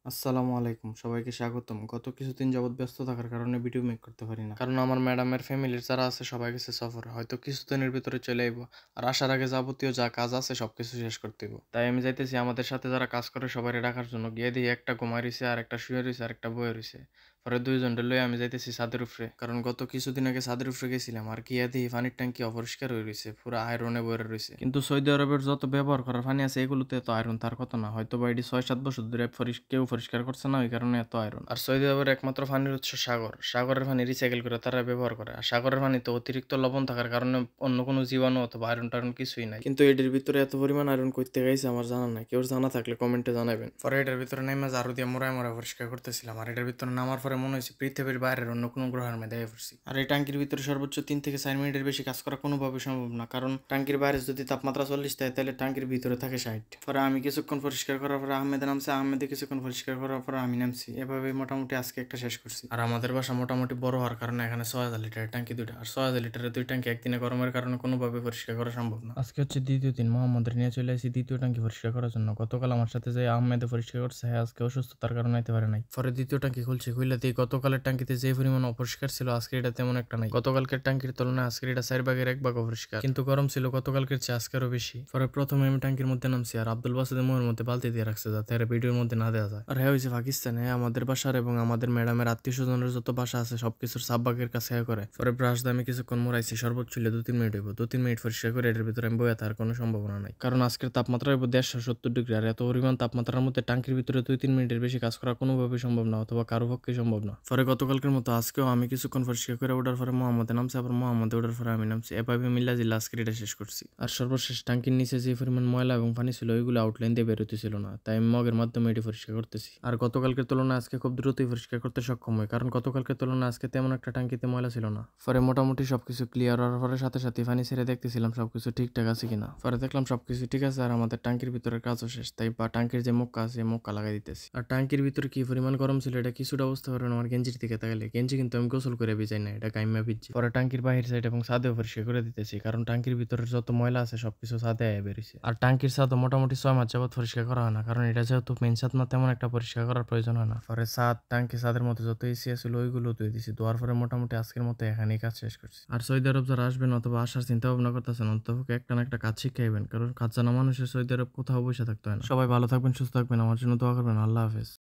আসসালামু আলাইকুম, সবাইকে স্বাগতম। গত কিছুদিন যাবৎ ব্যস্ত থাকার কারণে ভিডিও মেক করতে পারি না, কারণ আমার ম্যাডামের ফ্যামিলির যারা আছে সবাই গেছে সফরে। হয়তো কিছুদিনের ভিতরে চলে আইব, আর আসার আগে যাবতীয় যা কাজ আছে সবকিছু শেষ করতে হইব। তাই আমি যাইতেছি আমাদের সাথে যারা কাজ করে সবাই ডাকার জন্য। গিয়ে দিয়ে একটা ঘুমাই রইছে, আর একটা শুয়ে রইছে, আর একটা বয়ে রইছে। পরে দুইজনটা লয়ে আমি যাইতেছি ছাদের উপরে, কারণ গত কিছুদিন আগে ছাদের উপরে গেছিলাম। আর গিয়া দিয়ে পানির ট্যাঙ্কি অপরিষ্কার হয়ে রইছে, পুরো আয়রনে বয়ে রইছে। কিন্তু সৌদি আরবের যত ব্যবহার করার পানি আছে এগুলোতে এত আয়রন তার কথা না। হয়তো বা এটি 6-7 বছর ধরে কেউ পরিষ্কার করছে না, ওই কারণে এত আয়রন। আর সৌদি আরবের একমাত্র পানির উৎস সাগর। সাগরের পানি রিসাইকেল করে তারা ব্যবহার করে। আর সাগরের পানিতে অতিরিক্ত লবণ থাকার কারণে অন্য কোনো জীবাণু অথবা আয়রন টায়রন কিছুই নাই। কিন্তু এটির ভিতরে এত পরিমাণ আয়রন করতে গেছে আমার জানা নাই। কেউ জানা থাকলে কমেন্টে জানাবেন। পরে এটার ভিতরে নেমে ঝাড়ু দিয়ে মোড়ায় মোড়ায় পরিষ্কার করতেছিলাম। আর এটার ভিতরে নামার পরে মনে হয়েছে পৃথিবীর বাইরের অন্য কোনো গ্রহের মধ্যে পড়ছি। আর এই ট্যাঙ্কির ভিতরে সর্বোচ্চ 3 থেকে 4 মিনিটের বেশি কাজ করা কোনোভাবে সম্ভব না, কারণ ট্যাঙ্কির বাইরে যদি তাপমাত্রা 40 থাকে তাহলে ট্যাঙ্কির ভিতরে থাকে 60। পরে আমি কিছুক্ষণ পরিষ্কার করার পরে আহমেদে নামছে, আহমেদে কিছুক্ষণ পরিষ্কার করার পরে আমি নামছি। এভাবে মোটামুটি আজকে একটা শেষ করছি। আর আমাদের বাসা মোটামুটি বড় হওয়ার কারণে এখানে 6000 লিটারের ট্যাঙ্কি দুইটা। আর 6000 লিটারের দুই ট্যাঙ্কি একদিনে গরমের কারণে কোনোভাবে পরিষ্কার করা সম্ভব না। আজকে হচ্ছে দ্বিতীয় দিন, মোহাম্মদের নিয়ে চলে আসি দ্বিতীয় ট্যাঙ্কি পরিষ্কার করার জন্য। গতকাল আমার সাথে যে আহমেদে পরিষ্কার করছে, হ্যাঁ আজকে অসুস্থতার কারণে আইতে পারে নাই। পরে দ্বিতীয় ট্যাঙ্কি খুলছি, খুললে দিয়ে গতকালের ট্যাঙ্কিতে যে পরিমাণ অপরিষ্কার ছিল আজকে এটা তেমন একটা নাই। গতকালকের ট্যাঙ্কির তুলনায় আজকের এটা 4 ভাগের 1 ভাগ অপরিষ্কার, কিন্তু গরম ছিল গতকালকের চেয়ে আজকেরও বেশি। পরে প্রথমে আমি ট্যাঙ্কির মধ্যে নামছি, আর আব্দুল বাসুদের মুখের মধ্যে বালতি দিয়ে রাখছে যাতে আর ভিডিওর মধ্যে না দেওয়া যায়। আর হ্যাঁ হয়েছে পাকিস্তানে আমাদের বাসার এবং আমাদের ম্যাডামের আত্মীয় স্বজনের যত বাসা আছে সবকিছুর 7 ভাগের কাছে করে। পরে ব্রাশ দিয়ে আমি কিছুক্ষণ মোড়াইছি, সর্বোচ্চ ছিল 2-3 মিনিট হইব। 2-3 মিনিট পরিষ্কার করে এটার ভিতরে আমি বয়ে থাকার কোনো সম্ভাবনা নাই, কারণ আজকের তাপমাত্রা হইব 170 ডিগ্রি। আর এত পরিমাণ তাপমাত্রার মধ্যে ট্যাঙ্কির ভিতরে 2-3 মিনিটের বেশি কাজ করা কোনোভাবেই সম্ভব না, অথবা কারো পক্ষে সম্ভব না। পরে গতকালকের মতো আজকেও আমি কিছুক্ষণ পরিষ্কার করে ওঠার পরে মোহাম্মদে নামছে, আবার মোহাম্মদে ওঠার পরে আমি নামছি। এভাবে মিল্লা জিল্লা আজকের এটা শেষ করছি। আর সর্বশেষ ট্যাঙ্কির নিচে যে পরিমাণ ময়লা এবং পানি ছিল ওইগুলো আউটলাইন দিয়ে বেরোতেছিল না, তাই আমি মগের মাধ্যমে এটি পরিষ্কার করতেছি। আর গতকালকের তুলনায় আজকে খুব দ্রুতই পরিষ্কার করতে সক্ষম হয়, কারণ গতকালকের তুলনায় আজকে তেমন একটা ট্যাঙ্কিতে ময়লা ছিল না। পরে মোটামুটি সবকিছু ক্লিয়ার হওয়ার পরে সাথে সাথে পানি ছেড়ে দেখতেছিলাম সবকিছু ঠিকঠাক আছে কিনা। পরে দেখলাম সবকিছু ঠিক আছে, আর আমাদের ট্যাঙ্কির ভিতরের কাজও শেষ। তাই বা ট্যাঙ্কির যে মুক্কা আছে মুক্কা লাগাই দিতেছি। আর ট্যাঙ্কির ভিতরে কি পরিমাণ গরম ছিল এটা কিছুটা বুঝতে পারেন আমার গেঞ্জির দিকে তাকালে। গেঞ্জি কিন্তু আমি গোসল করে ভিজাই না, এটা গাইমা ভিজছি। পরে ট্যাঙ্কির বাহির সাইড এবং ছাদেও পরিষ্কার করে দিতেছি, কারণ ট্যাঙ্কির ভিতরে যত ময়লা আছে সবকিছু ছাদে আয় বেরিয়েছে। আর ট্যাঙ্কির ছাদও মোটামুটি 6 মাস যাবত পরিষ্কার করা হয় না, কারণ এটা যেহেতু মেন ছাদ না, তেমন একটা পরিষ্কার করার প্রয়োজন হয় না। পরে ছাদ ট্যাঙ্কি ছাদের মধ্যে যত এসি আছিল ওইগুলো ধুয়ে দিছি। ধোয়ার পরে মোটামুটি আজকের মতো এখানেই কাজ শেষ করছি। আর সৌদি আরব যারা আসবেন অথবা আসার চিন্তা ভাবনা করতেছেন, অন্তত একটা না একটা কাজ শিখাইবেন, কারণ কাজ জানা মানুষের সৌদি আরব কোথাও বসে থাকতে হয় না। সবাই ভালো থাকবেন, সুস্থ থাকবেন, আমার জন্য দোয়া করবেন। আল্লাহ হাফেজ।